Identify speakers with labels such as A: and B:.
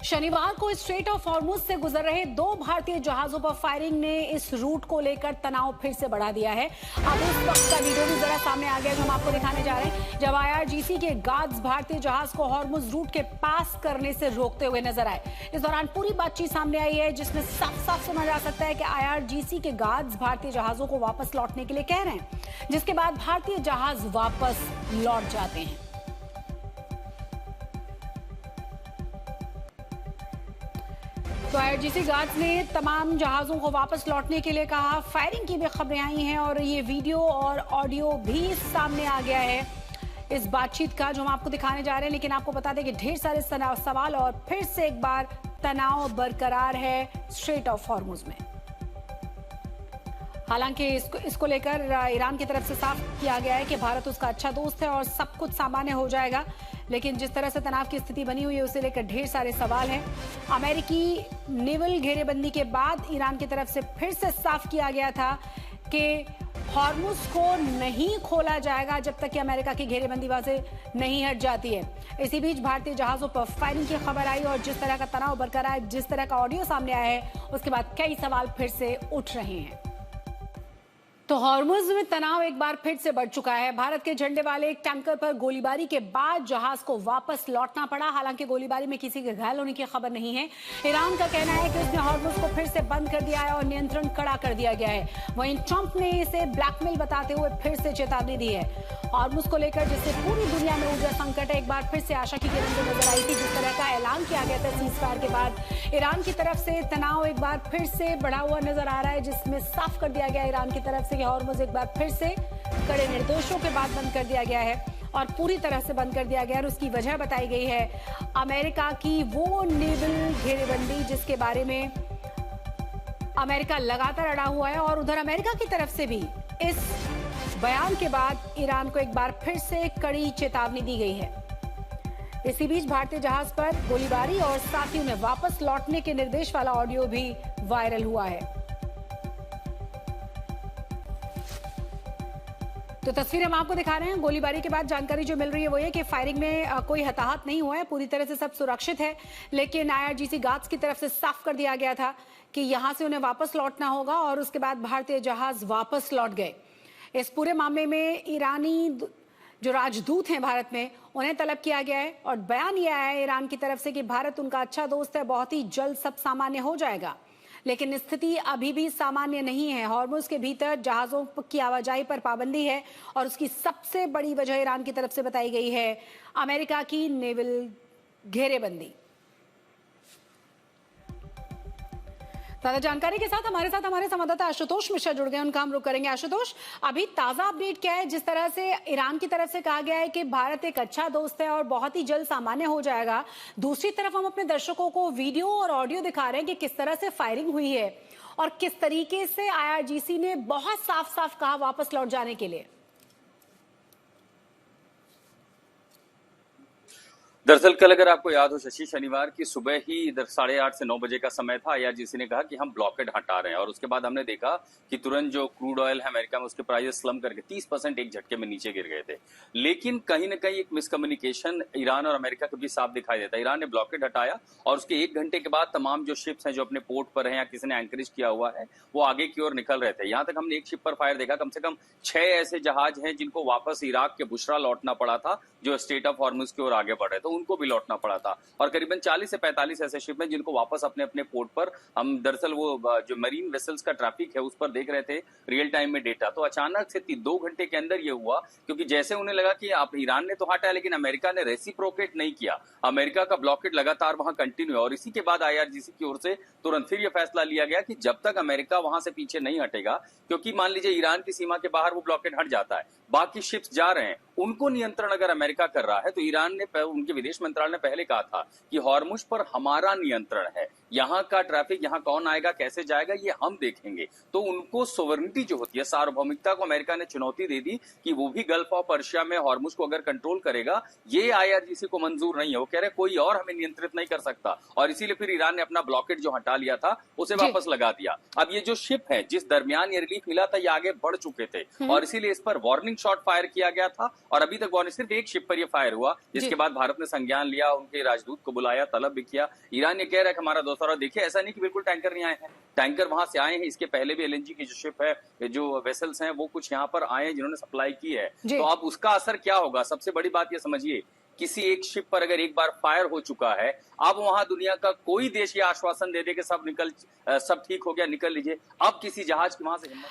A: शनिवार को straight of Hormuz से गुजर रहे 2 भारतीय जहाजों पर फायरिंग ने इस रूट को लेकर तनाव फिर से बढ़ा दिया है। अब उस वक्त का वीडियो भी जरा सामने आ गया जो हम आपको दिखाने जा रहे हैं, जब IRGC के गार्ड्स भारतीय जहाज को हॉर्मुज रूट के पास करने से रोकते हुए नजर आए। इस दौरान पूरी बातचीत सामने आई है जिसमें साफ साफ सुना जा सकता है कि IRGC के गार्ड्स भारतीय जहाजों को वापस लौटने के लिए कह रहे हैं, जिसके बाद भारतीय जहाज वापस लौट जाते हैं। तो IRGC गार्ड्स ने तमाम जहाजों को वापस लौटने के लिए कहा। फायरिंग की भी खबरें आई हैं और ये वीडियो और ऑडियो भी सामने आ गया है इस बातचीत का जो हम आपको दिखाने जा रहे हैं। लेकिन आपको बता दें कि ढेर सारे सवाल और फिर से एक बार तनाव बरकरार है स्ट्रेट ऑफ हॉर्मुज में। हालांकि इसको लेकर ईरान की तरफ से साफ किया गया है कि भारत उसका अच्छा दोस्त है और सब कुछ सामान्य हो जाएगा, लेकिन जिस तरह से तनाव की स्थिति बनी हुई है उसे लेकर ढेर सारे सवाल हैं। अमेरिकी नेवल घेरेबंदी के बाद ईरान की तरफ से फिर से साफ किया गया था कि हॉर्मुज को नहीं खोला जाएगा जब तक कि अमेरिका की घेरेबंदी वहां से नहीं हट जाती है। इसी बीच भारतीय जहाजों पर फायरिंग की खबर आई और जिस तरह का तनाव बरकरार, जिस तरह का ऑडियो सामने आया है, उसके बाद कई सवाल फिर से उठ रहे हैं। तो हॉर्मुज में तनाव एक बार फिर से बढ़ चुका है। भारत के झंडे वाले एक टैंकर पर गोलीबारी के बाद जहाज को वापस लौटना पड़ा। हालांकि गोलीबारी में किसी के घायल होने की खबर नहीं है। ईरान का कहना है कि उसने हॉर्मुज को फिर से बंद कर दिया है और नियंत्रण कड़ा कर दिया गया है। वहीं ट्रंप ने इसे ब्लैकमेल बताते हुए फिर से चेतावनी दी है। हॉर्मुज को लेकर जिससे पूरी दुनिया में ऊर्जा संकट है, एक बार फिर से आशा की किरण जो नजर आई थी। जिस तरह का ऐलान किया गया था सीजफायर के बाद, ईरान की तरफ से तनाव एक बार फिर से बढ़ा हुआ नजर आ रहा है, जिसमें साफ कर दिया गया ईरान की तरफ से कि हॉर्मुज एक बार फिर से कड़े निर्देशों के बाद बंद कर दिया गया है और पूरी तरह से बंद कर दिया गया है। और उसकी वजह बताई गई है अमेरिका की वो नेवल घेरेबंदी जिसके बारे में अमेरिका लगातार अड़ा हुआ है। और उधर अमेरिका की तरफ से भी इस बयान के बाद ईरान को एक बार फिर से कड़ी चेतावनी दी गई है। इसी बीच भारतीय जहाज पर गोलीबारी और साथ ही उन्हें वापस लौटने के निर्देश वाला ऑडियो भी वायरल हुआ है। तो तस्वीर हम आपको दिखा रहे हैं। गोलीबारी के बाद जानकारी जो मिल रही है वो ये कि फायरिंग में कोई हताहत नहीं हुआ है, पूरी तरह से सब सुरक्षित है। लेकिन IRGC गार्ड्स की तरफ से साफ कर दिया गया था कि यहां से उन्हें वापस लौटना होगा और उसके बाद भारतीय जहाज वापस लौट गए। इस पूरे मामले में ईरानी जो राजदूत हैं भारत में, उन्हें तलब किया गया है और बयान यह आया है ईरान की तरफ से कि भारत उनका अच्छा दोस्त है, बहुत ही जल्द सब सामान्य हो जाएगा। लेकिन स्थिति अभी भी सामान्य नहीं है। हॉर्मुज के भीतर जहाजों की आवाजाही पर पाबंदी है और उसकी सबसे बड़ी वजह ईरान की तरफ से बताई गई है अमेरिका की नेवल घेरेबंदी। ज्यादा जानकारी के साथ हमारे संवाददाता आशुतोष मिश्रा जुड़ गए, उनका हम रुख करेंगे। आशुतोष, अभी ताजा अपडेट क्या है? जिस तरह से ईरान की तरफ से कहा गया है कि भारत एक अच्छा दोस्त है और बहुत ही जल्द सामान्य हो जाएगा, दूसरी तरफ हम अपने दर्शकों को वीडियो और ऑडियो दिखा रहे हैं कि किस तरह से फायरिंग हुई है और किस तरीके से IRGC ने बहुत साफ साफ कहा वापस लौट जाने के लिए।
B: दरअसल कल अगर आपको याद हो शशि, शनिवार की सुबह ही इधर 8:30 से 9 बजे का समय था। IRGC ने कहा कि हम ब्लॉकेड हटा रहे हैं और उसके बाद हमने देखा कि तुरंत जो क्रूड ऑयल है अमेरिका में उसके प्राइस स्लम करके 30% एक झटके में नीचे गिर गए थे। लेकिन कहीं ना कहीं एक मिसकम्युनिकेशन ईरान और अमेरिका के बीच साफ दिखाई देता है। ईरान ने ब्लॉकेड हटाया और उसके 1 घंटे के बाद तमाम जो शिप्स हैं जो अपने पोर्ट पर हैं या किसी ने एंकरेज किया हुआ है वो आगे की ओर निकल रहे थे। यहाँ तक हमने एक शिप पर फायर देखा, कम से कम 6 ऐसे जहाज हैं जिनको वापस इराक के बुशरा लौटना पड़ा था, जो स्ट्रेट ऑफ हॉर्मुज की ओर आगे बढ़ रहे थे, उनको भी लौटना पड़ा था। और करीबन 40 से 45 ऐसे शिप हैं जिनको वापस अपने अपने पोर्ट पर, हम दरअसल वो जो मरीन वेसल्स का ट्रैफिक है उस पर देख रहे थे रियल टाइम में डेटा। तो अचानक से 2 घंटे के अंदर ये हुआ, क्योंकि जैसे उन्हें लगा कि आप ईरान ने तो हटाया लेकिन अमेरिका ने रेसिप्रोकेट नहीं किया। अमेरिका का ब्लॉकेड लगातार वहां कंटिन्यू है और इसी के बाद IRGC की ओर से तुरंत फिर यह फैसला लिया गया कि जब तक अमेरिका वहां से पीछे नहीं हटेगा, क्योंकि मान लीजिए ईरान की सीमा के बाहर वो ब्लॉकेड हट जाता है, बाकी शिप्स जा रहे हैं, उनको नियंत्रण अगर अमेरिका कर रहा है तो ईरान ने, उनके विदेश मंत्रालय ने पहले कहा था कि हॉर्मुज पर हमारा नियंत्रण है, यहाँ का ट्रैफिक, यहाँ कौन आएगा, कैसे जाएगा, ये हम देखेंगे। तो उनको सोवरेनिटी जो होती है, सार्वभौमिकता को अमेरिका ने चुनौती दे दी कि वो भी गल्फ ऑफ पर्शिया में हॉर्मुज को अगर कंट्रोल करेगा, ये IRGC को मंजूर नहीं है। वो कह रहे कोई और हमें नियंत्रित नहीं कर सकता, और इसीलिए फिर ईरान ने अपना ब्लॉकेड जो हटा लिया था उसे वापस लगा दिया। अब ये जो शिप है जिस दरमियान ये रिलीफ मिला था, ये आगे बढ़ चुके थे और इसीलिए इस पर वार्निंग शॉट फायर किया गया था, और अभी तक वार्निंग सिर्फ एक शिप पर ये फायर हुआ, जिसके बाद भारत ने संज्ञान लिया, उनके राजदूत को बुलाया, तलब भी किया। ईरान ये कह रहा है कि हमारा दोस्त, और देखिए ऐसा नहीं कि बिल्कुल टैंकर नहीं आए हैं, टैंकर वहां से आए हैं। इसके पहले भी LNG की जो शिप है, जो वेसल्स हैं, वो कुछ यहाँ पर आए हैं जिन्होंने सप्लाई की है। तो अब उसका असर क्या होगा? सबसे बड़ी बात ये समझिए, किसी एक शिप पर अगर एक बार फायर हो चुका है, अब वहां दुनिया का कोई देश ये आश्वासन दे दे कि सब ठीक हो गया, निकल लीजिए। अब किसी जहाज की वहां से हिम्मत